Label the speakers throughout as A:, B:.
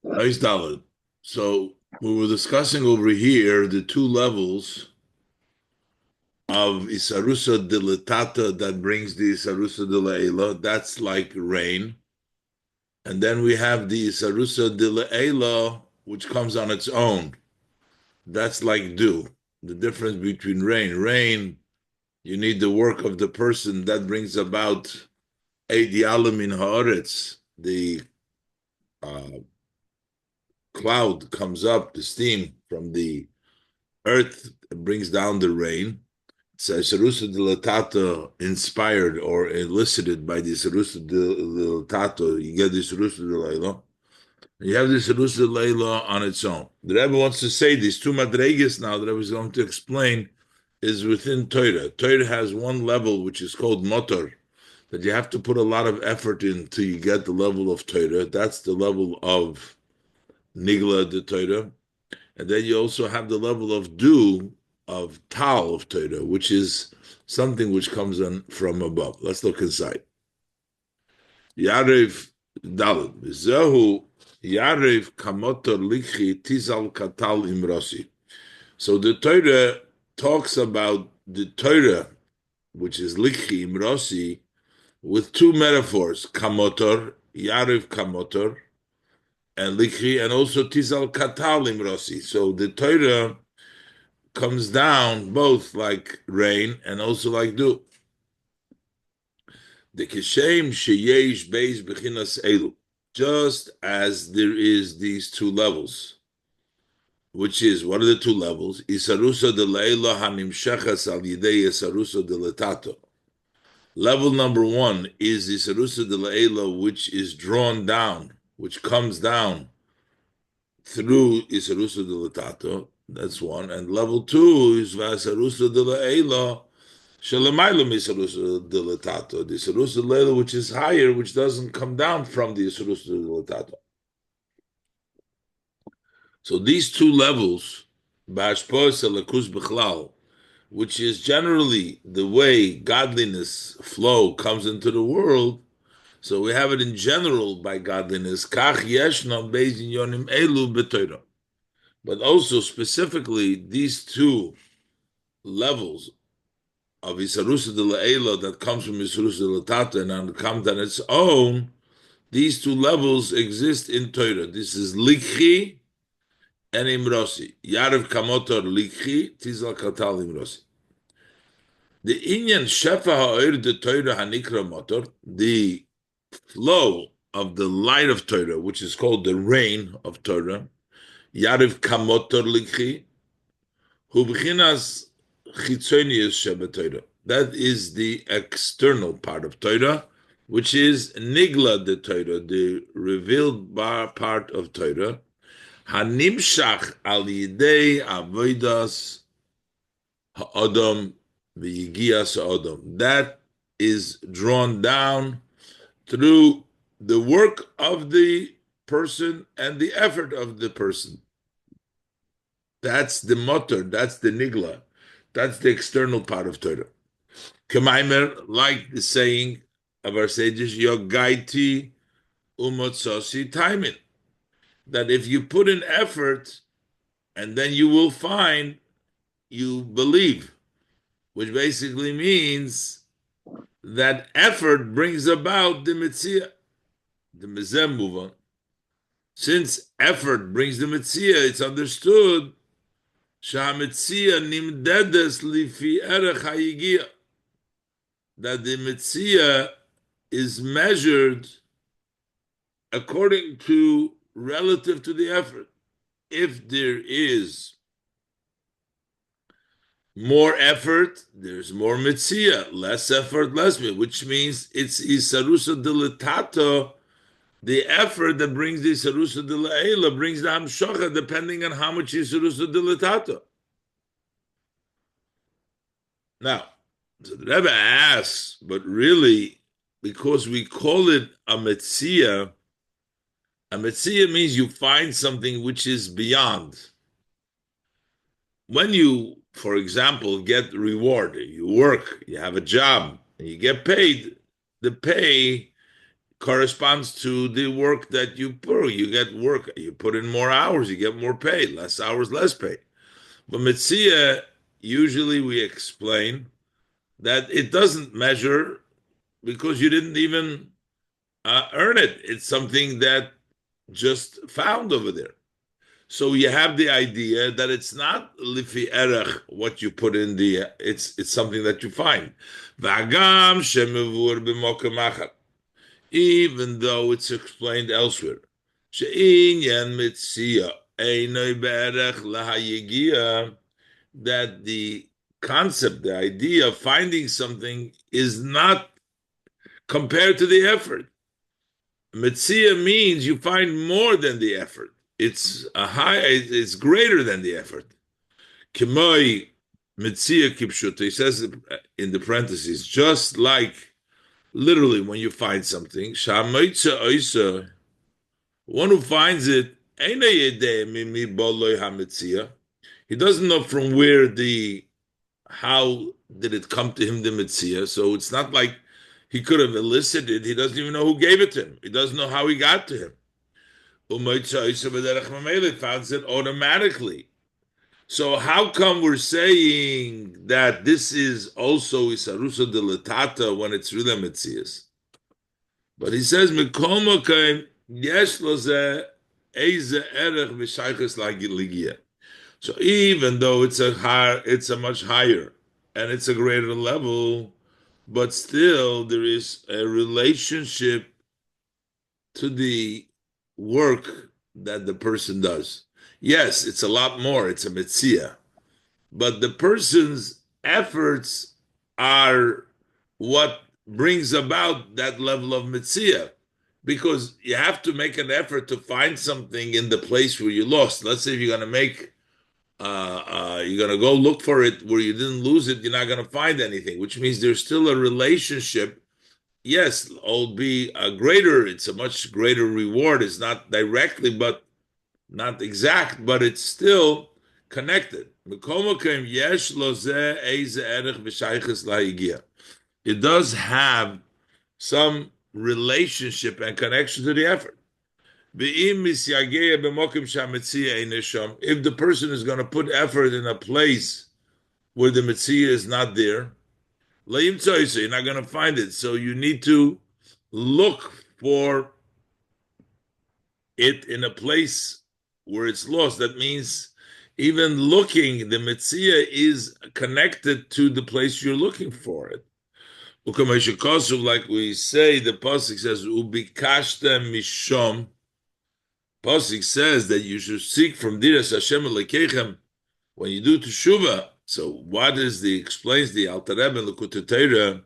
A: Nice dollar. So we were discussing over here the two levels of Isarusa dilatata that brings the Isarusa dilaela. That's like rain. And then we have the Isarusa dilaela, which comes on its own. That's like dew. The difference between rain, you need the work of the person that brings about Eidialim in Haaretz. The uh, cloud comes up, the steam from the earth brings down the rain. It's a Sarusa dilatata inspired or elicited by the Sarusa dilatata. You get the Sarusa dilayla. You have the Sarusa dilayla on its own. The Rebbe wants to say these two madregas now that I was going to explain is within Torah. Torah has one level which is called motor, that you have to put a lot of effort in till you get the level of Torah. That's the level of Nigla the Torah. And then you also have the level of dew, of tal of Torah, which is something which comes on from above. Let's look inside. Yarev Dalet. Zehu Yarev Kamotor Likhi Tizal Katal Imrosi. So the Torah talks about the Torah, which is Likhi Imrosi, with two metaphors, Kamotor, Yarev Kamotor, and Likhi, and also Tizal Katal Imrosi. So the Torah comes down both like rain and also like dew. The kishem sheyesh beis bechinas elu, just as there is these two levels, which is what are the two levels? Isarusa de leila hanimshachas al yidei isarusa de letato. Level number one is isarusa de leila, which is drawn down, which comes down through isarusa de letato. That's one, and level two is vasarusa de leila Shalamayla misarusa dilatato, the sarusa lela, which is higher, which doesn't come down from the sarusa dilatato. So these two levels, ba'ashpos alakus b'chlal, which is generally the way godliness flow comes into the world. So we have it in general by godliness. Kach yeshna beis yonim elu b'toira. But also specifically these two levels of Isarusa de La'ela that comes from Isarusa de Latata and comes on its own, these two levels exist in Torah. This is Likhi and Imrosi. Yarev Kamotor Likhi, Tizal Katal Imrosi. The Inyan Shefa Ha'ir de Torah Hanikra Motor, the flow of the light of Torah, which is called the rain of Torah, Yarev Kamotor Likhi, Hubchinas Chitzonius Sheba Torah. That is the external part of Torah, which is Nigla the Torah, the revealed part of Torah. Hanimshach al yidei avodas ha'adam v'yigias ha'adam. That is drawn down through the work of the person and the effort of the person. That's the motor, that's the nigla, that's the external part of Torah. Kemaimer, like the saying of our sages, Yogaiti umotsosi taimin, that if you put in effort, and then you will find you believe, which basically means that effort brings about the mitzvah, the mizem move on. Since effort brings the mitzvah, it's understood sha'mitzvah nimdedes lifi erech hayigia, that the mitzvah is measured according to relative to the effort. If there is more effort, there's more mitzvah. Less effort, less mitzvah, which means it's isarusa dilatato, the effort that brings the isarusa dilaela, brings the hamshocha, depending on how much isarusa dilatato. Now, so the Rebbe asks, but really, because we call it a mitzvah means you find something which is beyond. When you, for example, get reward, you work, you have a job, and you get paid, the pay corresponds to the work that you put. You get work, you put in more hours, you get more pay. Less hours, less pay. But Metzia, usually we explain that it doesn't measure because you didn't even earn it. It's something that just found over there. So you have the idea that it's not lifi erech what you put in the. It's something that you find. V'agam shemevur b'mokem achar, even though it's explained elsewhere. She'inyan mitzia einoi be'erech lahayigia, that the concept, the idea of finding something is not compared to the effort. Mitzia means you find more than the effort. It's greater than the effort. Kimoi mitzia kipshuta, he says in the parentheses, just like literally when you find something, shamoitza oisa, one who finds it, he doesn't know from where how did it come to him, the mitzia. So it's not like he could have elicited. He doesn't even know who gave it to him. He doesn't know how he got to him. He finds it automatically. So how come we're saying that this is also isarusa de latata when it's really mitzias? But he says mikol yesh loze eize erech v'shayches ligia. So even though it's a much higher and it's a greater level, but still there is a relationship to the work that the person does. Yes, it's a lot more. It's a mitzia, but the person's efforts are what brings about that level of mitzia, because you have to make an effort to find something in the place where you lost. Let's say if you're going to you're going to go look for it where you didn't lose it, you're not going to find anything, which means there's still a relationship. Yes, it's a much greater reward. It's not directly, but not exact, but it's still connected. It does have some relationship and connection to the effort. If the person is going to put effort in a place where the mitzvah is not there, you're not going to find it. So you need to look for it in a place where it's lost. That means even looking, the mitzvah is connected to the place you're looking for it. Like we say, the pasuk says, "Ubikashta mishom." Pasuk says that you should seek from Diras Hashem Elekechem when you do teshuvah. So what explains the Alter Rebbe in Likutei Torah?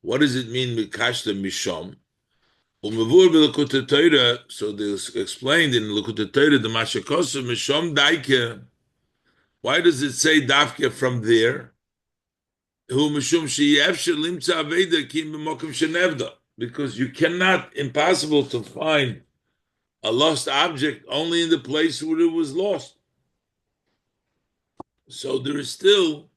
A: What does it mean Mikashta Mishom? Umevur b'Likutei Torah. So this explained in Likutei Torah the Mashakosu Mishom Daike. Why does it say Dafke from there? Because you cannot, impossible to find a lost object only in the place where it was lost. So there is still,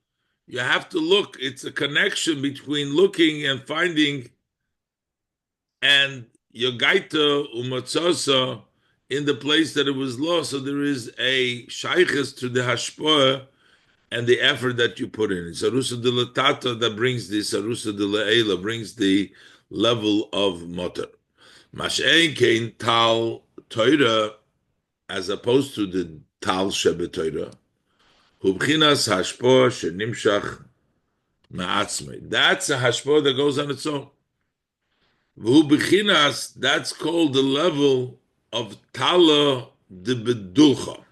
A: you have to look. It's a connection between looking and finding, and yogaita umatzasa in the place that it was lost. So there is a shaykhs to the hashpah and the effort that you put in. It's arusa de latata that brings this arusa de le'ela, brings the level of motor. Mash'ein kein tal Torah, as opposed to the tal shebe Torah, hubchinas hashpah shenimshach ma'atzmei. That's a hashpah that goes on its own. V'hubchinas, that's called the level of tala de bedulcha.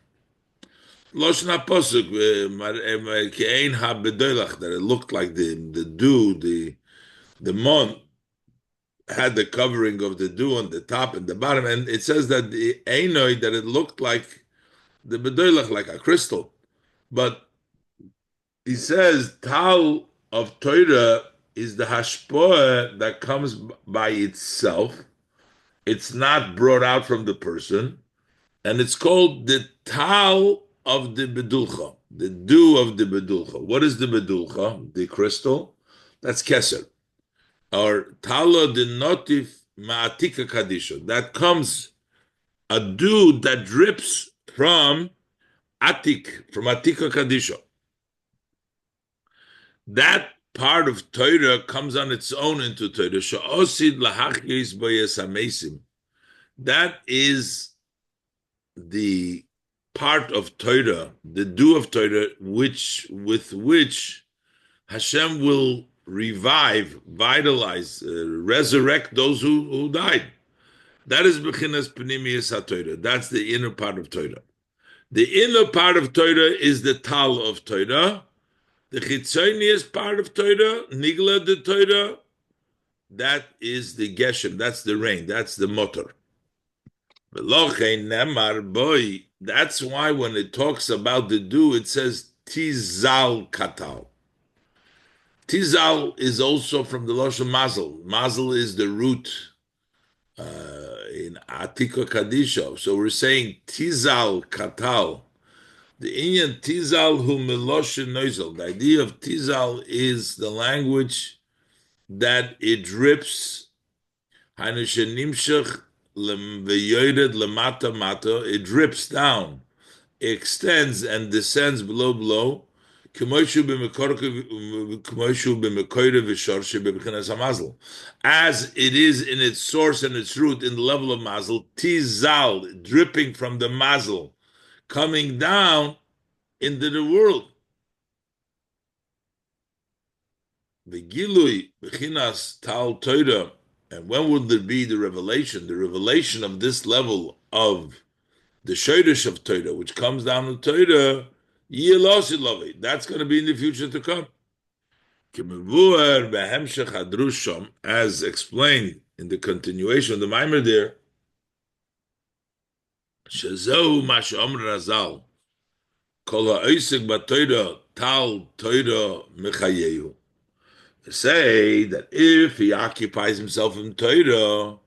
A: Loshna posuk ke'ein ha-bedolach, that it looked like the dew, the mon had the covering of the dew on the top and the bottom, and it says that the einoi, that it looked like the bedolach, like a crystal. But he says tal of Torah is the hashpoah that comes by itself. It's not brought out from the person, and it's called the tal of the bedulcha, the dew of the bedulcha. What is the bedulcha? The crystal. That's keser. Or tala de notif ma'atika kadisha. That comes a dew that drips from atik, from atika kadisha. That part of Torah comes on its own into Torah. Sha'osid lahachis b'yesamesim. That is the part of Torah, the dew of Torah, with which Hashem will revive, vitalize, resurrect those who died. That is Bechinas Pnimiyas HaTorah. That's the inner part of Torah. The inner part of Torah is the Tal of Torah. The Chitzonius part of Torah, Nigla de Torah, that is the Geshem, that's the rain, that's the motor. That's why when it talks about the dew, it says Tizal Katal. Tizal is also from the Lashon Mazel. Mazel is the root in Atika Kadisha. So we're saying Tizal Katal. The Inyan Tizal hu Miloshin Noizal. The idea of Tizal is the language that it drips. It drips down, extends and descends below. As it is in its source and its root in the level of mazel, tizal, dripping from the mazel, coming down into the world. The gilui bechinas tal Torah, and when will there be the revelation? The revelation of this level of the shayrish of Torah, which comes down to Torah, that's going to be in the future to come. As explained in the continuation of the Maimer there, Shazohu Mashom Razal, Kol ha'oisek b'Torah tal Torah mechayehu. Say that if he occupies himself in Torah,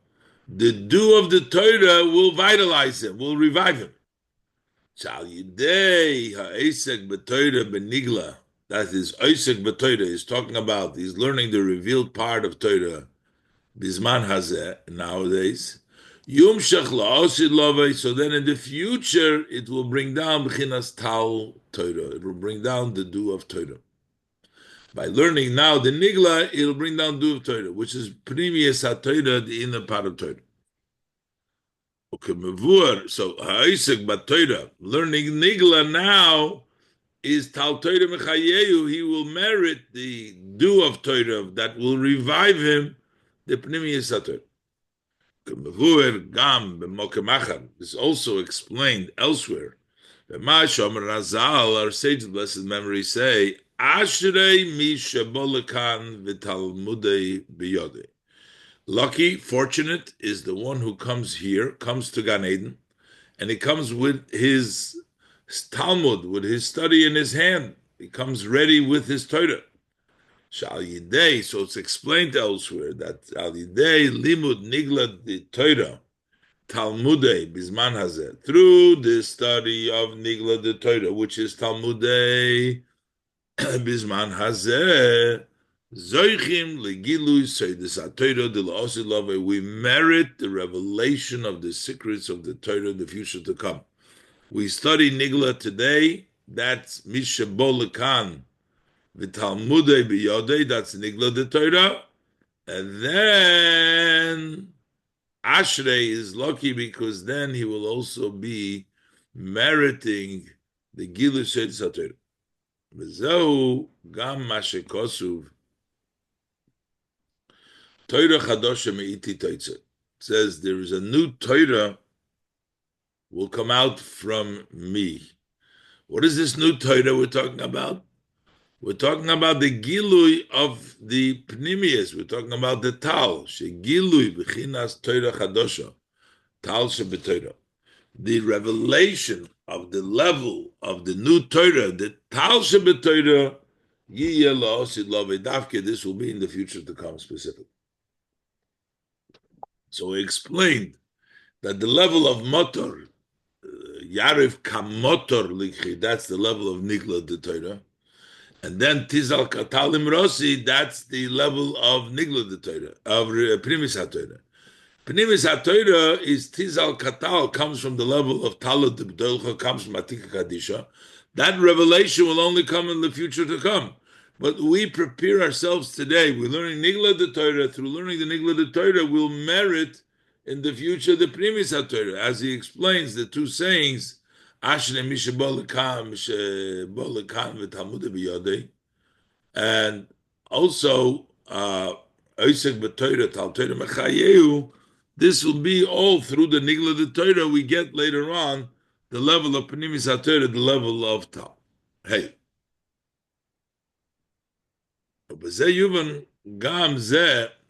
A: the dew of the Torah will vitalize him, will revive him. That is Oisek b'Torah. He's talking about, he's learning the revealed part of Torah. Bisman hazeh, nowadays. Yumshach la'osid lovei. So then in the future, it will bring down b'chinas tal Torah. It will bring down the dew of Torah. By learning now the nigla, it'll bring down dew of Torah, which is pnimiyas ha-Torah, the inner part of Torah. Okay, mevur. So ha'isek b'Torah, learning nigla now is tal Torah mechayehu. He will merit the dew of Torah that will revive him. The pnimiyas ha-Torah. Mevur gam b'mokem achar. This is also explained elsewhere. Razal, our sage of blessed memory, say, Ashrei mi shebolakan v'talmudei biyodei. Lucky, fortunate is the one who comes here, comes to Gan Eden, and he comes with his Talmud, with his study in his hand. He comes ready with his Torah. Shal Yidei, so it's explained elsewhere that Al Yidei limud nigla the Torah, Talmudei bisman hazeh, through the study of nigla the Torah, which is Talmudei bisman hazeh, zoichim legilui seidus haTorah de la'osid lovei. We merit the revelation of the secrets of the Torah in the future to come. We study nigla today. That's mishabolakan v'talmudei biyodei. That's nigla the Torah, and then Ashrei is lucky because then he will also be meriting the Gilu Seidus HaTorah. V'zehu gam mashekosuv Torah chadosha me'iti toitze. Says there is a new Torah will come out from me. What is this new Torah we're talking about? We're talking about the Gilui of the Pnimius. We're talking about the Tal. Shegilui b'chinas Torah chadosha. Tal shebetorah. The revelation of the level of the new Torah, the Tal shebetorah, yiyeh la'osid lovei davke. This will be in the future to come specifically. So we explained that the level of motor, yarif kamotor likhi, that's the level of nigla the Torah. And then Tizal Katalim Rossi, that's the level of Nigla the Torah, of Primis HaTorah. Pnimis HaTorah is Tizal Katal, comes from the level of Talad B'dolcha, comes from Atika Kadisha. That revelation will only come in the future to come. But we prepare ourselves today. We're learning Nigla the Torah. Through learning the Nigla the Torah, we'll merit in the future the Pnimis HaTorah. As he explains the two sayings, Ashne Misha Bolekam, Misha Bolekam v'Talmud b'Yodei, and also Oisek b'Torah, Tal Torah Mechayehu. This will be all through the Nigla the Torah we get later on, the level of Pnimis HaTorah, the level of Tal. Hey.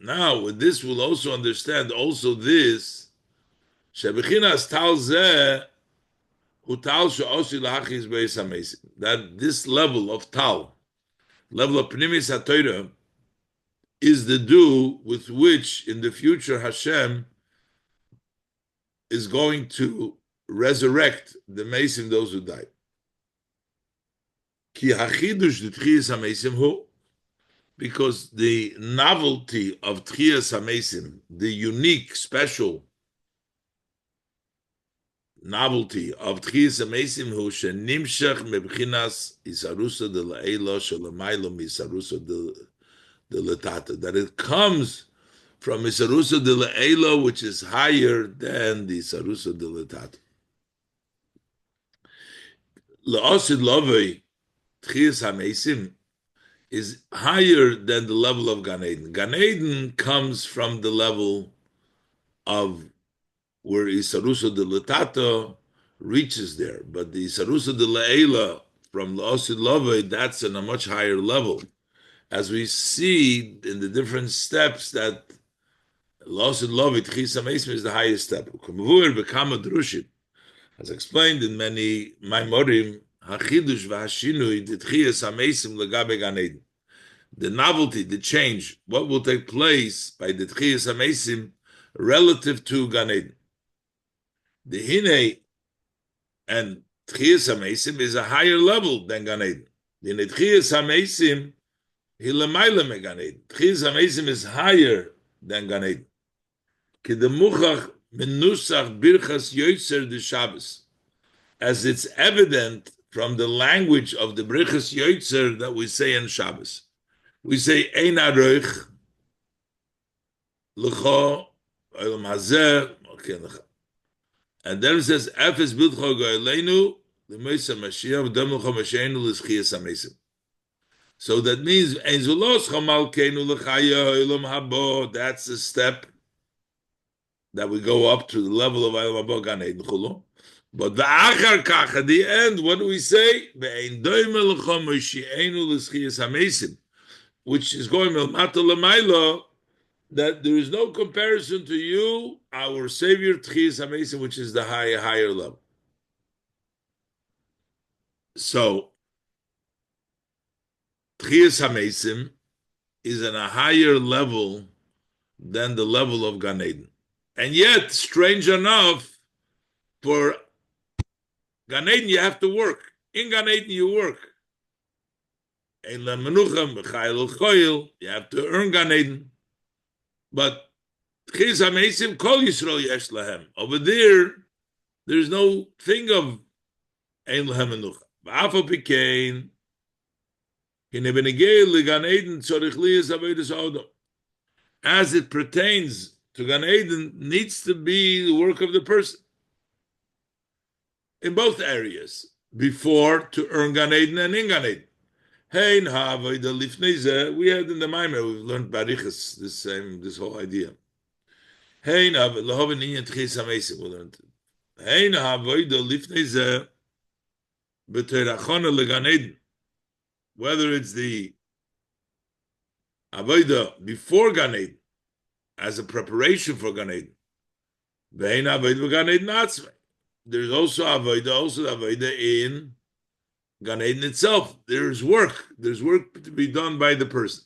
A: Now, with this, we'll also understand also this. That this level of Tal, level of Pnimis HaTorah, is the due with which in the future Hashem is going to resurrect the Mesim, those who died. Ki hachidush d'tchiyas hamesim hu, because the novelty of Tchiyas HaMesim, the unique, special novelty of Tchiyas HaMesim, hu shenimshach mebchinas isarusa de la'ela shalamaylo misarusa de latata, that it comes from isarusa de la'ela, which is higher than the isarusa de latata. La'osid lovei Tchiyas HaMesim is higher than the level of Gan Eden. Gan Eden comes from the level of where Isarusa de Latata reaches there, but the Isarusa de La'ela from La'osid Lovei, that's in a much higher level. As we see in the different steps that La'osid Lovei, Tchis HaMesim is the highest step. As explained in many Maimorim, Hachidush v'Hashinui, the Tchiyas HaMesim legabe Gan Eden. The novelty, the change, what will take place by the Tchiyas HaMesim relative to Gan Eden. The Hine and Tchiyas HaMesim is a higher level than Gan Eden. The Tchiyas HaMesim, Hilamayla me Gan Eden. Tchiyas HaMesim is higher than Gan Eden. Kedemuchach menusach birchas yoytzer de Shabbos, as it's evident from the language of the birchas yoytzer that we say in Shabbos. We say Ein Aroich L'cho Olam Hazeh, and then it says Efes Bilcho Goyleinu L'Meisa Mashiach V'Dem L'cho Mashiachenu L'Schiyas HaMesim. So that means Ein Zulos Chamal Keinu L'Chaya Olam Habo. That's a step that we go up to the level of Olam Habo Gan Eden Chulo. But the Achar Kach, at the end, what do we say? Ve'ein Doime L'cho Mashiachenu L'Schiyas HaMesim, which is going Melmata L'Maylo, that there is no comparison to you, our Savior Tchiyas HaMesim, which is the higher level. So, Tchiyas HaMesim is in a higher level than the level of Gan Eden. And yet, strange enough, for Gan Eden you have to work. In Gan Eden you work. You have to earn Gan Eden. But Tchiyas HaMesim Kol Yisrael Yesh Lahem. Over there's no thing of Ein Lahem Menucha. V'afal Pikein Hinei Benegei LeGan Eden Tzorich Liyas Avodas Odom. As it pertains to Gan Eden, needs to be the work of the person in both areas, before to earn Gan Eden and in Gan Eden. Hein ha'avoda lifnei zeh. We had in the Maimer, we've learned Barichas, this whole idea. Hein ha'avoda inyan Tchiyas HaMesim, we learned. Hein ha'avoda lifnei zeh b'terachona leGan Eden. Whether it's the avoda before Gan Eden, as a preparation for Gan Eden. Ve'ein ha'avoda Gan Eden atzmei. There's also the avoda in Gan Eden itself. There's work to be done by the person.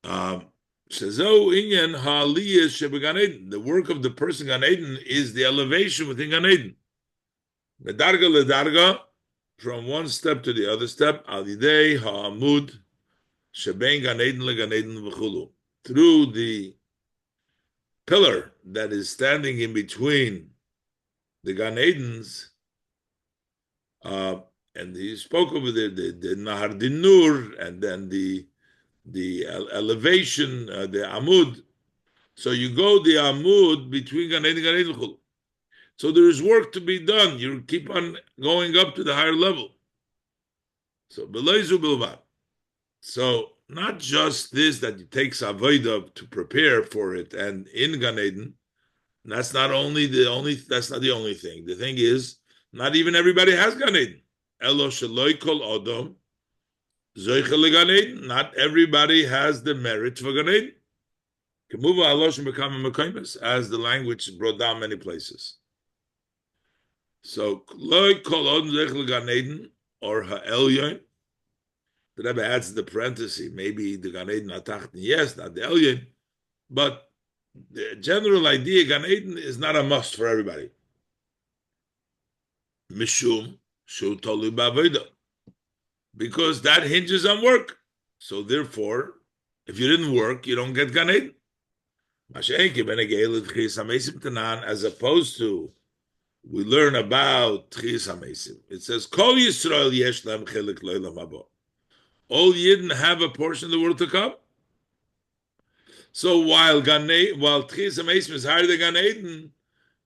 A: The work of the person Gan Eden is the elevation within Gan Eden. Medarga ledarga, from one step to the other step, al yidei ha'amud shebein Gan Eden leGan Eden v'chulu. through the pillar that is standing in between the Gan Edens, and he spoke over there the Nahar Dinur, and then the elevation, the Amud. So you go the Amud between Gan Eden and Gan Eden. So there is work to be done. You keep on going up to the higher level. So Beleizu Bilvat. So not just this that you take Avodah to prepare for it, and in Gan Eden, that's not that's not the only thing. The thing is, not even everybody has Gan Eden. Elo Shaloi Kol Odom Zoichel Gan Eden. Not everybody has the merit for Gan Eden. Kemuva Alosh Mekam Mekaymes, as the language brought down many places. So Loi Kol Odom Zoichel Gan Eden or Ha'elyon. The Rebbe adds the parenthesis, maybe the Gan Eden Atachten, yes, not the Elyon, but the general idea, Gan Eden is not a must for everybody. Mishum Shu Tolu Ba'avodah, because that hinges on work. So therefore, if you didn't work, you don't get Gan Eden. As opposed to, we learn about Tchis HaMesim. It says, Kol Yisrael yesh lam chelik lo'olam haba. All Yidden have a portion of the world to come. So while Tchis HaMesim is higher than Gan Eden,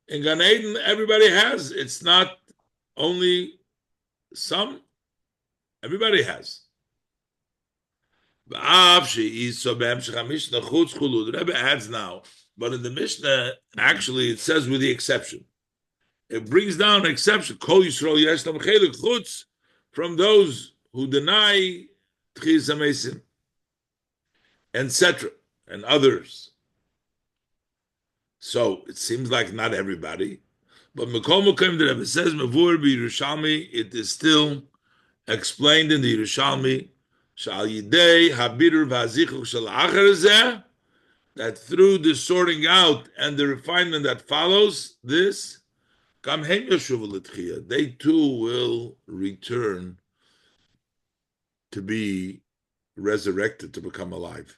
A: in Gan Eden everybody has. It's not only some. Everybody has. The Rebbe adds now, but in the Mishnah, actually it says with the exception. It brings down an exception. Kol Yisrael yesh lam chelik chutz, from those who deny Tchis HaMesim, etc., and others. So it seems like not everybody, but Mekol Mokem, the Rebbe says Mavur b'Yerushalmi, it is still explained in the Yerushalmi, Shal Yidei Habirur v'Hazichuch Shel Acher Zeh, that through the sorting out and the refinement that follows this, Kam Hem Yoshuvu L'Tchiyah, they too will return to be resurrected, to become alive.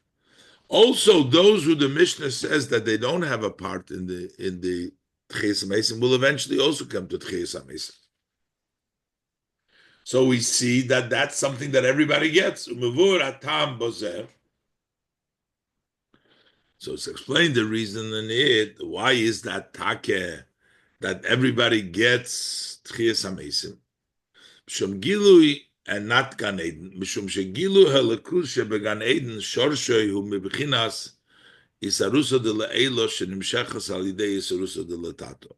A: Also, those who the Mishnah says that they don't have a part in the Tchiyas HaMesim will eventually also come to Tchiyas HaMesim. So we see that that's something that everybody gets. So it's explained the reason in it. Why is that take that everybody gets Tchiyas HaMesim? Mishum Gilui and not Gan Eden. Mishum shegilu halakus shebegan Eden shorshoy hu mebechinas isarusa de le'elo shenimshechas al yidei isarusa de letato.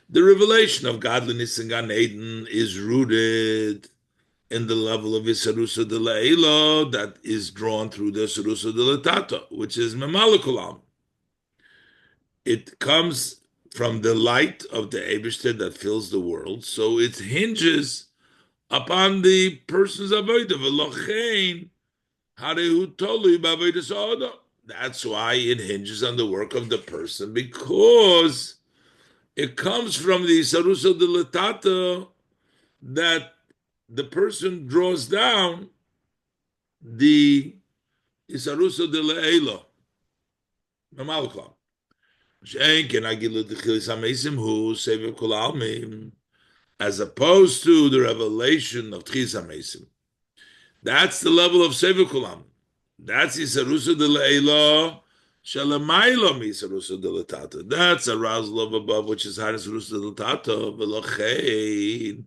A: The revelation of godliness in Gan Eden is rooted in the level of isarusa de le'elo that is drawn through the isarusa de letato, which is memalikulam. It comes from the light of the Eibishter that fills the world, so it hinges upon the person's avodah. V'lochein harehu tolui b'avodas ha'adam. That's why it hinges on the work of the person, because it comes from the isarusa de letata that the person draws down the isarusa de le'ela. Mamalklam. As opposed to the revelation of Tchis HaMesim. That's the level of Sefer Kulam. That's Isarusa de Le'ela, Shalamayla Isarusa de Latata. That's a arousal of above, which is Haris Rusa de Latata, Velochein,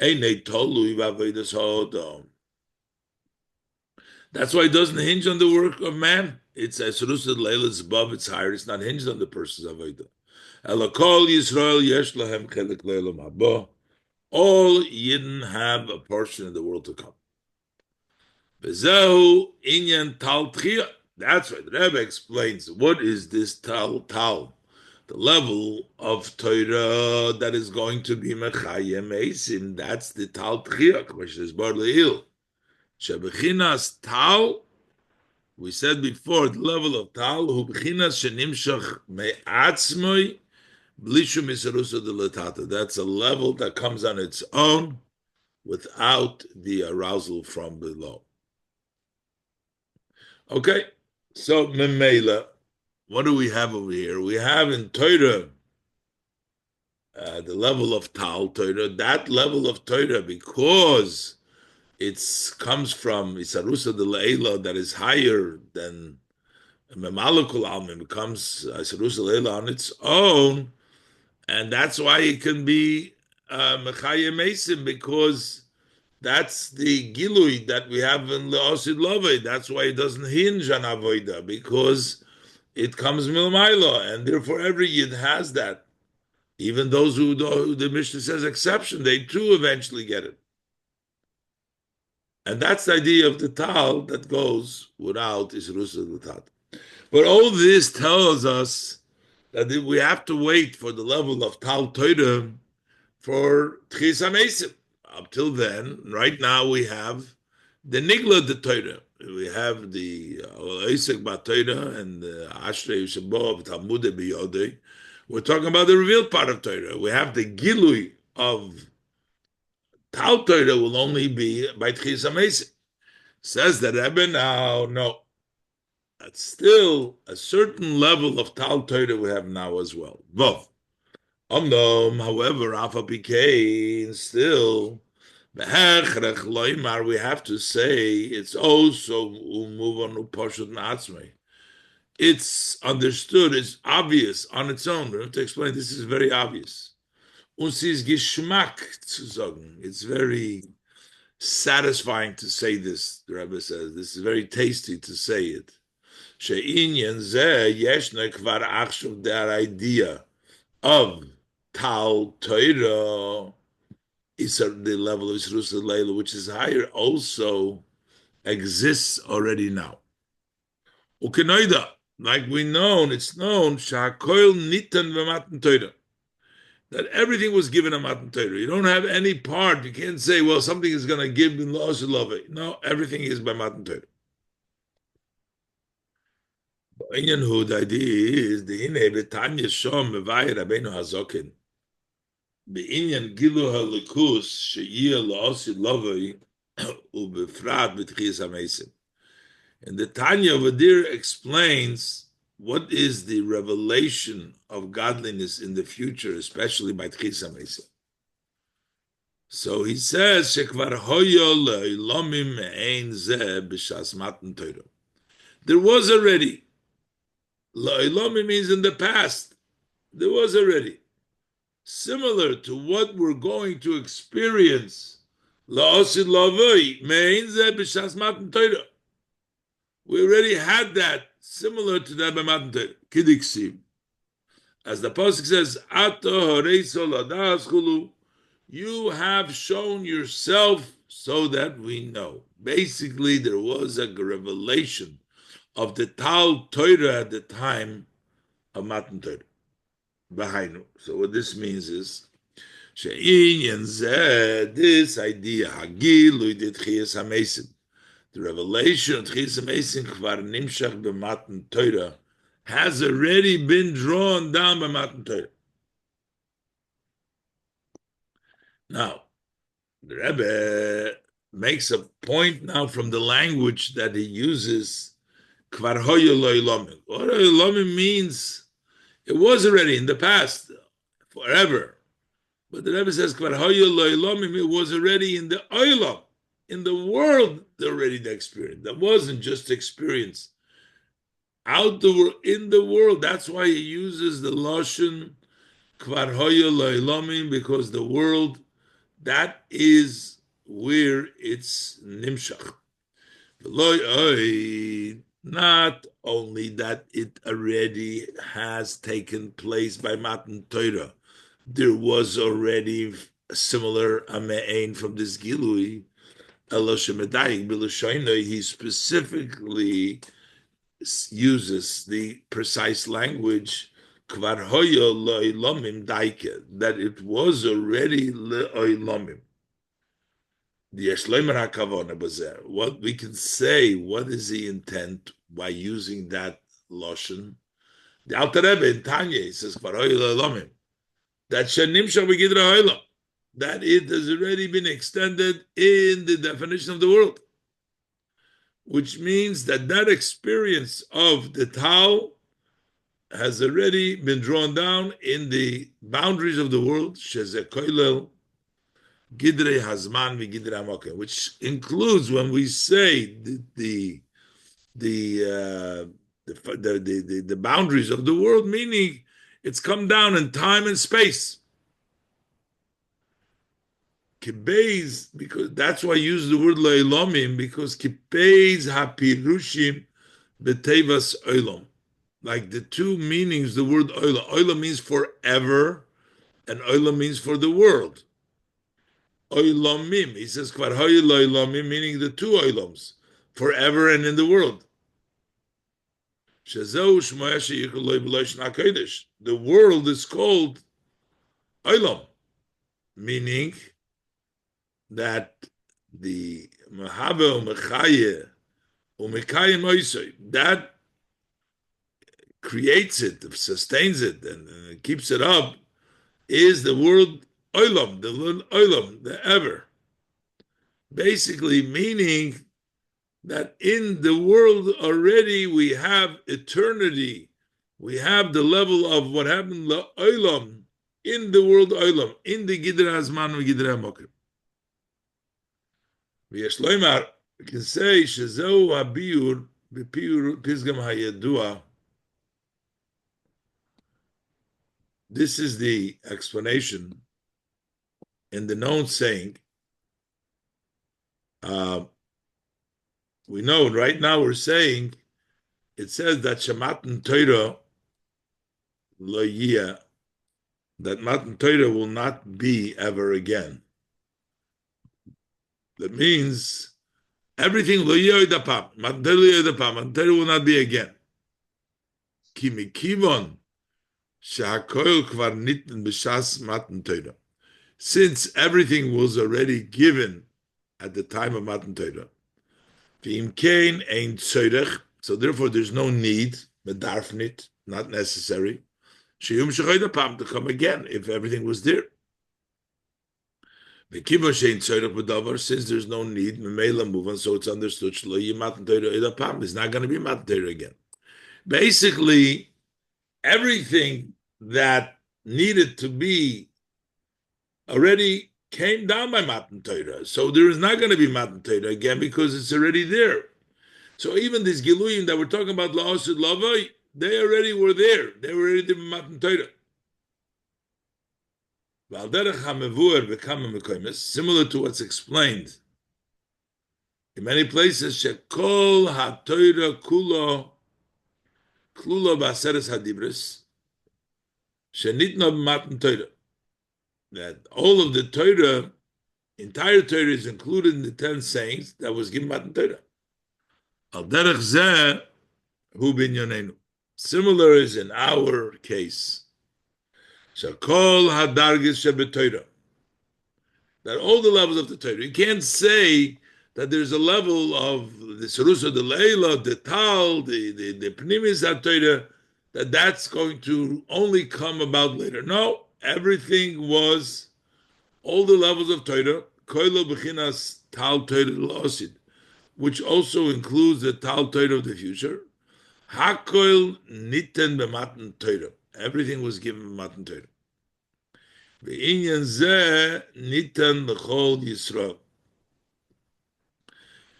A: Eine Tolu Ivavedas Hodom. That's why it doesn't hinge on the work of man. It's Isarusa de Le'ela, it's above, it's higher, it's not hinged on the person's Avodah. Elakol Yisrael Yesh Lahem Chelik Le'ela Mabah. All Yidden have a portion of the world to come. Bezehu inyan tal tchiyah. That's right. The Rebbe explains what is this tal, the level of Torah that is going to be mechayem eisim. That's the tal tchiyah, which is bar leil. Shebechinas tal. We said before the level of tal hu bechinas shenimshach me'atzmoi blishu misarusa de latata. That's a level that comes on its own without the arousal from below. Okay, So Memela, what do we have over here? We have in Torah the level of Tal Torah. That level of Torah, because it comes from Isarusa de Leila, that is higher than Memalukul Almin, becomes Isarusa Leila on its own, and that's why it can be Mechaya Mason, because that's the Gilui that we have in Leosid Love. That's why it doesn't hinge on Avoida, because it comes Milmaila, and therefore every Yid has that. Even those who the Mishnah says exception, they too eventually get it. And that's the idea of the Tal that goes without Isrusa the Tal. But all this tells us that we have to wait for the level of Tal Torah for Tchis HaMesim. Up till then, right now we have the Nigla the Torah. We have the Isaac Torah and the Ashrei Shabbat Talmud B'Yodei. We're talking about the revealed part of Torah. We have the Gilui of Tal Torah will only be by Tchis HaMesim. Says the Rebbe now, no. That's still a certain level of Tal Torah we have now as well. Both. However, Alpha PK still we have to say it's also it's understood, it's obvious on its own. We have to explain this is very obvious. It's very satisfying to say this, the Rebbe says. This is very tasty to say it. Their idea of Tal Torah is the level of Isrus Leila, which is higher, also exists already now. Ukenoida, like it's known, Shakoil Nitan V'Matan Torah, that everything was given a Matan Torah. You don't have any part. You can't say, well, something is going to give in La'os Love. No, everything is by Matan Torah. Inyan Hu, the idea is the Hine B'Tanya Shom Mevayir Rabbeinu Hazokin. B'Inyan Gilu HaLikus She'yeh La'os Love U'Befrat B'Tchias HaMeisim. And the Tanya over there explains what is the revelation of godliness in the future, especially by Tchias HaMeisim. So he says, "Shekvar hoyo le'ilomim ein zeh b'shas matan Torah." There was already. Le'ilomim means in the past. There was already. Similar to what we're going to experience. La'osid lavoi means zeh b'shas matan Torah. We already had that, similar to that by matan Torah. Kidiksim. As the pasuk says, "Ato horeiso ladas chulu." You have shown yourself so that we know. Basically, there was a revelation of the Tal Torah at the time of Matan Torah. Behind. So what this means is, this idea, the revelation of Tchias HaMeisim Kvar Nimshach b'Matan Torah has already been drawn down by Matan Torah. Now, the Rebbe makes a point now from the language that he uses, Kvar hoyo lo ilomim. What ilomim means, it was already in the past, forever. But the Rebbe says, Kvar hoyo lo ilomim, it was already in the oilam, in the world, already the experience. That wasn't just experience. Out the world, in the world. That's why he uses the Lashon, Kvar hoyo lo ilomim, because the world, that is where it's nimshach. Not only that it already has taken place by Matan Torah, there was already a similar amein from this Gilui. He specifically uses the precise language that it was already le'olamim. What we can say, what is the intent by using that loshon? The Alter Rebbe in Tanya, he says, that that it has already been extended in the definition of the world. which means that that experience of the Tal has already been drawn down in the boundaries of the world, Shezekoilel Gidrei Hazman v'Gidrei Hamokim, which includes when we say the boundaries of the world, meaning it's come down in time and space. Kibeis, because that's why I use the word Leilomim, because Kibeis hapirushim betevas oilom. Like the two meanings, the word oila. Oila means forever, and oila means for the world. Oilomim, he says, kvar hoy loilomim, meaning the two oiloms, forever and in the world. The world is called oilom, meaning that the Mahave Umechaye Umekayim Oisoi, that creates it, sustains it, and keeps it up, is the word oilam, the word oilam, the ever. Basically meaning that in the world already we have eternity, we have the level of what happened la oilam, in the world oilam, in the Gidra Hazman and Gidra Hamokim. V'yesh loymar, we can say, Shezeu habiur, b'piur pizgam hayedua. This is the explanation in the known saying. We know right now we're saying, it says that Shematan Torah lo yiyah, that Matan Torah will not be ever again. That means everything lo yiyah idapam, Matan Torah lo yiyah idapam, Matan Torah will not be again. Ki mikivon shehakoil kvar nitten b'shas Matan Torah. Since everything was already given at the time of Matan Torah, v'im kein ein tzorech, so therefore there's no need, medarfnit, not necessary, sheyum shechoy dapam, to come again if everything was there. V'kiva shein tzorech b'davar, since there's no need, memela move on, so it's understood shlo yim Matan Torah edapam, it's not going to be Matan Torah again. Basically, everything that needed to be already came down by Matan Torah. So there is not going to be Matan Torah again because it's already there. So even these Giluyim that we're talking about, La'osid Lavai, they already were there. They were already in Matan Torah. Similar to what's explained in many places, Shekol HaTorah Kulo Klulo Ba'aseres HaDibris Shenitna Matan Torah. That all of the Torah, entire Torah, is included in the 10 sayings that was given Matan Torah. Al derech zeh hu binyanenu. Similar is in our case. Shakol hadargis shebetoira. That all the levels of the Torah. You can't say that there's a level of the Serusa, the Leila, the Tal, the Pnimis HaTorah, that's going to only come about later. No. Everything was, all the levels of Torah, koilo b'chinas tal Torah l'osid, which also includes the tal Torah of the future. Hakoil niten b'matan Torah. Everything was given b'matan Torah. V'inyan zeh niten l'chol Yisrael.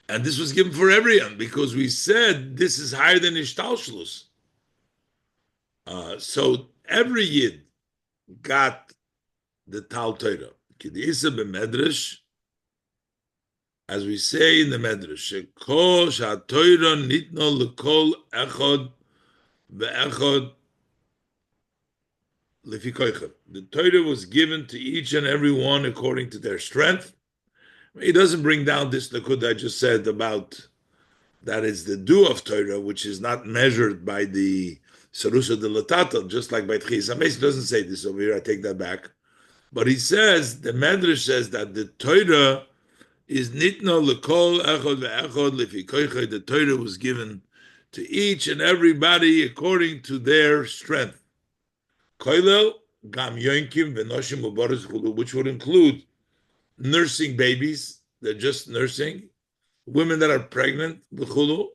A: And this was given for everyone, because we said this is higher than Ishtalshlus. So every Yid got the Tal Torah. K'di'isa b'medrash, as we say in the medrash, shekol sha'torah nitno l'kol echad ve'echad lefi koichem. The Torah was given to each and every one according to their strength. He doesn't bring down this likud I just said about that is the do of Torah, which is not measured by the Sarusa de Latata, just like by Tchis. He doesn't say this over here, I take that back. But he says, the Medrash says that the Torah is nitno lekol echod ve'echod lefi koichai. The Torah was given to each and everybody according to their strength. Koilel gam yonkim v'noshim u'boros chulu, which would include nursing babies, they're just nursing, women that are pregnant, when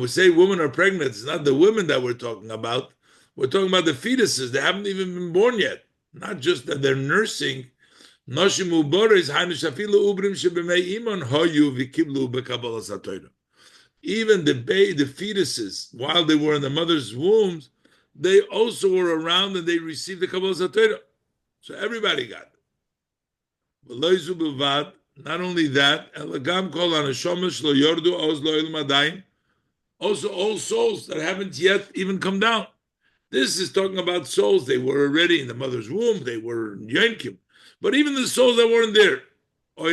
A: we say women are pregnant, it's not the women that we're talking about. We're talking about the fetuses. They haven't even been born yet. Not just that they're nursing. Even the fetuses, while they were in the mother's wombs, they also were around and they received the Kabbalah Torah. So everybody got it. Not only that, also all souls that haven't yet even come down. This is talking about souls. They were already in the mother's womb. They were in Yankim. But even the souls that weren't there, or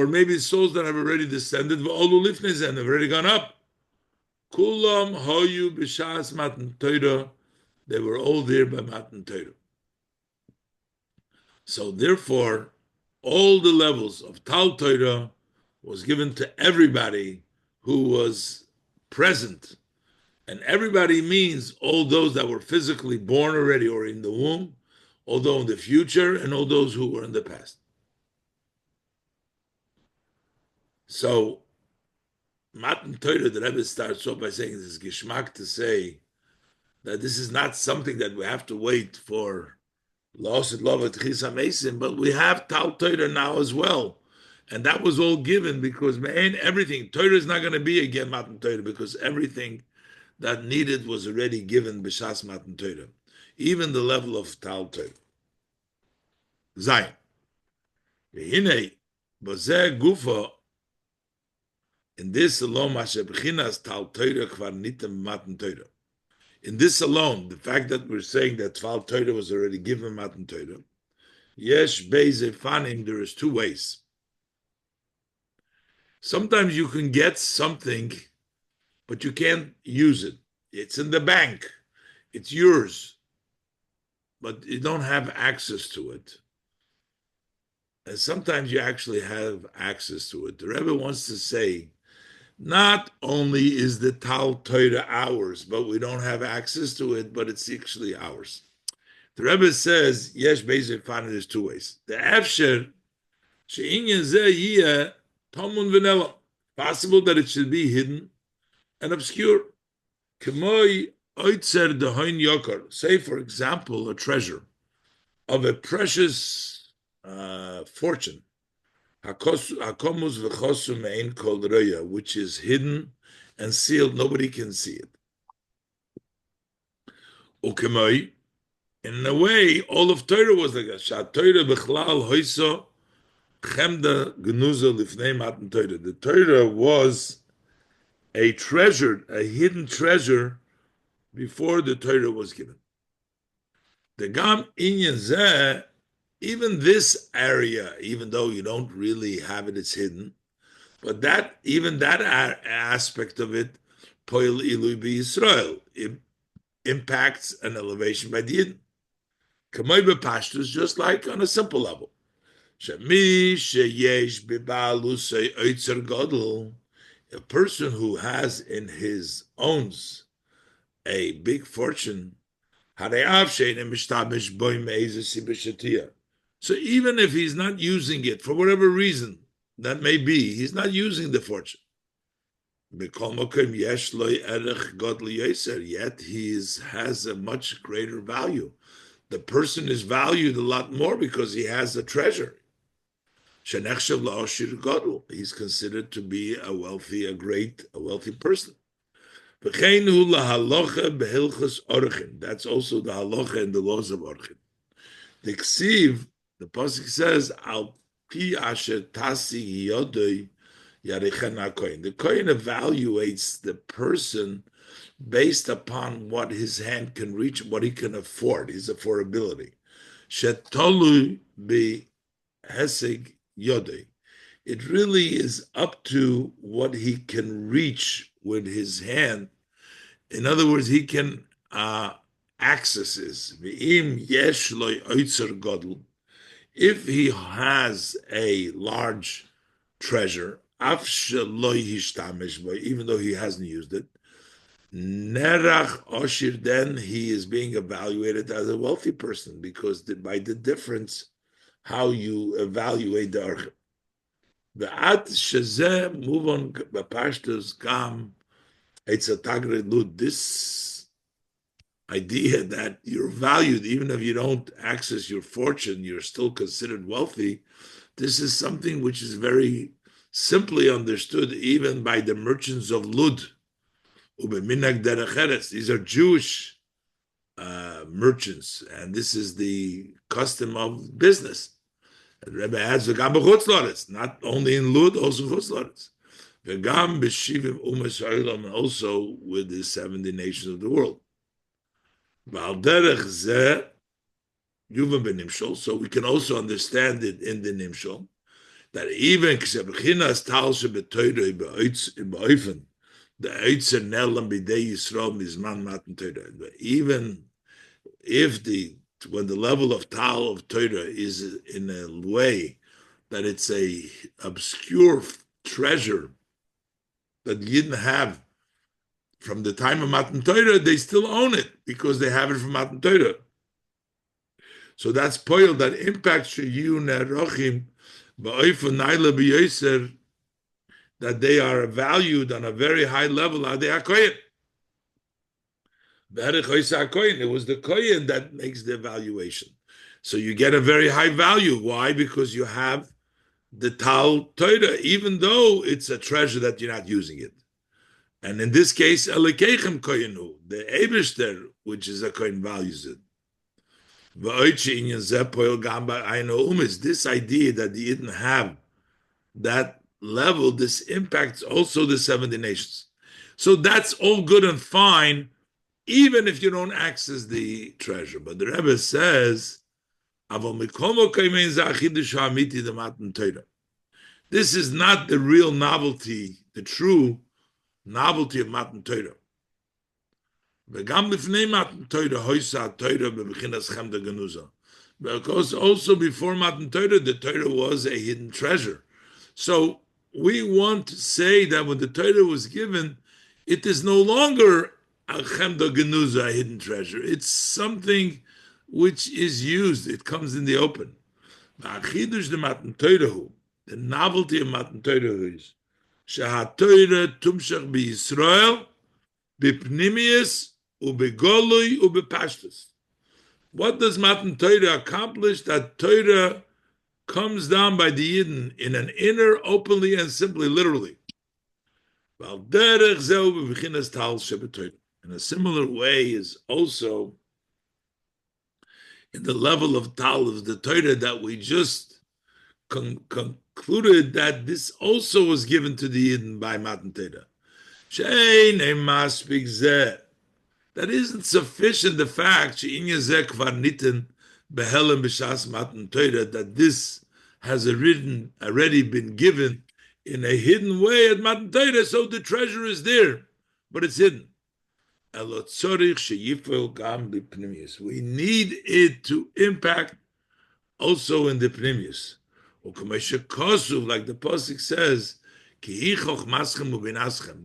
A: maybe souls that have already descended, and have already gone up. Kulam hoyu b'shas matan Torah. They were all there by matan Torah. So therefore, all the levels of Tal Torah was given to everybody who was present. And everybody means all those that were physically born already or in the womb, although in the future, and all those who were in the past. So, Matan Torah, the Rebbe starts off by saying this is geschmack to say that this is not something that we have to wait for La'asid Lova Tchisa Mesim, but we have Tal Torah now as well. And that was all given because, man, everything, Torah is not going to be again Matan Torah because everything that needed was already given B'Shas Matan Torah. Even the level of Tal Torah. Zayin. V'hinei, b'zeh gufa, in this alone, Mashe B'chinas Tal Torah kvar nitem Matan Torah. In this alone, the fact that we're saying that Tal Torah was already given Matan Torah, yesh beize fanim, there is two ways. Sometimes you can get something, but you can't use it. It's in the bank. It's yours. But you don't have access to it. And sometimes you actually have access to it. The Rebbe wants to say, not only is the Tal Torah ours, but we don't have access to it, but it's actually ours. The Rebbe says, yes, basically, there's two ways. The Efsher, she'inyan zeh yiyeh tomun v'nela. Possible that it should be hidden and obscure. K'moi oitzer dehoin yokar. Say, for example, a treasure of a precious fortune, hakomus v'chosu me'ein kol roya, which is hidden and sealed, nobody can see it. Ukemoi, in a way, all of Torah was like that. Shat Torah b'chlal hoiso chemda genuza lifnei matan Torah. The Torah was a treasure, a hidden treasure, before the Torah was given. The gam inyan zeh, even this area, even though you don't really have it, it's hidden. But that, even that aspect of it, poil ilui b'Yisrael, it impacts an elevation by the Yidden. Kamoi b'pashtus, just like on a simple level. Shemi sheyesh b'ba'alusei oitzer gadol, a person who has in his owns a big fortune, so even if he's not using it for whatever reason that may be, he's not using the fortune. Yet he has a much greater value. The person is valued a lot more because he has a treasure. He's considered to be a wealthy person. That's also the halacha and the laws of orchin. The ksiv, the pasuk says, "Al pi asher tasi yodoi yarechen hakohen." The kohen evaluates the person based upon what his hand can reach, what he can afford, his affordability. Shetolu be heseg yodoi. It really is up to what he can reach with his hand. In other words, he can access this. If he has a large treasure, even though he hasn't used it, then he is being evaluated as a wealthy person because by the difference how you evaluate the archim. ועד שזה מובן בפשטוס גם אצל תגרי לוד, this idea that you're valued even if you don't access your fortune, you're still considered wealthy. This is something which is very simply understood even by the merchants of Lud. These are Jewish merchants, and this is the custom of business. The Rebbe adds, not only in Lud, also Chutzlaretz. And also with the 70 nations of the world. So we can also understand it in the Nimshol, that even even if when the level of Tal of Torah is in a way that it's a obscure treasure that you didn't have from the time of Matan Torah, they still own it because they have it from Matan Torah. So that's poil that impacts you nerochim ba'oifon naila b'yoser, that they are valued on a very high level. It was the kohen that makes the evaluation. So you get a very high value. Why? Because you have the Tal Torah, even though it's a treasure that you're not using it. And in this case, Elekechem koyenu, the Eibishter, which is a kohen, values it. This idea that you didn't have that level, this impacts also the 70 nations. So that's all good and fine, even if you don't access the treasure. But the Rebbe says, this is not the real novelty, the true novelty of Matan Torah. Because also before Matan Torah, the Torah was a hidden treasure. So we want to say that when the Torah was given, it is no longer a chemda genuza, a hidden treasure. It's something which is used. It comes in the open. The novelty of Matan Torah is Shehat Torah tumshach b'Yisrael b'pnimius ubegolui ubepashtus. What does Matan Torah accomplish? That Torah comes down by the Yidden in an inner, openly and simply, literally. In a similar way is also in the level of Tal of the Torah that we just concluded that this also was given to the Yidden by Matan Torah. That isn't sufficient, the fact that this has already been given in a hidden way at Matan Torah, so the treasure is there, but it's hidden. We need it to impact also in the pnimius. Like the Pasuk says,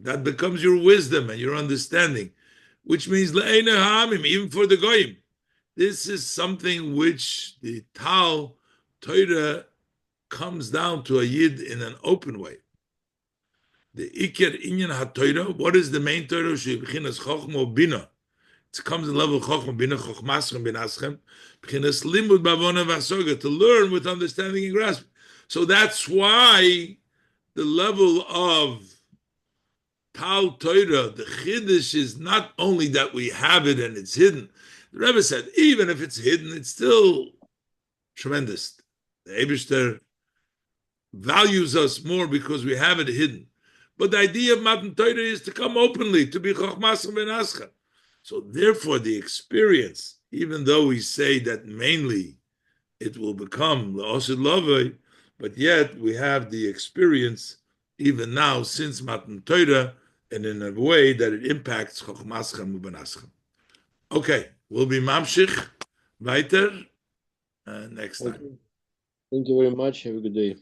A: that becomes your wisdom and your understanding, which means even for the goyim. This is something which the Tal Torah comes down to a Yid in an open way. The Iker Inyan HaTorah, what is the main Torah? Shebechinas Chochma Bina. It comes in the level of Chochma Bina, Chochmaschem Binaschem, Bechinas Limud Bavona Vasoga, to learn with understanding and grasp. So that's why the level of Tal Torah, the Chiddush, is not only that we have it and it's hidden. The Rebbe said, even if it's hidden, it's still tremendous. The Eibishter values us more because we have it hidden. But the idea of Matan Torah is to come openly, to be Chochmas Ben Aschem. So therefore, the experience, even though we say that mainly it will become La'osid Lovei, but yet we have the experience even now since Matan Torah, and in a way that it impacts Chochmaschem Ben Aschem. Okay, we'll be Mamshich weiter next time.
B: Thank you very much. Have a good day.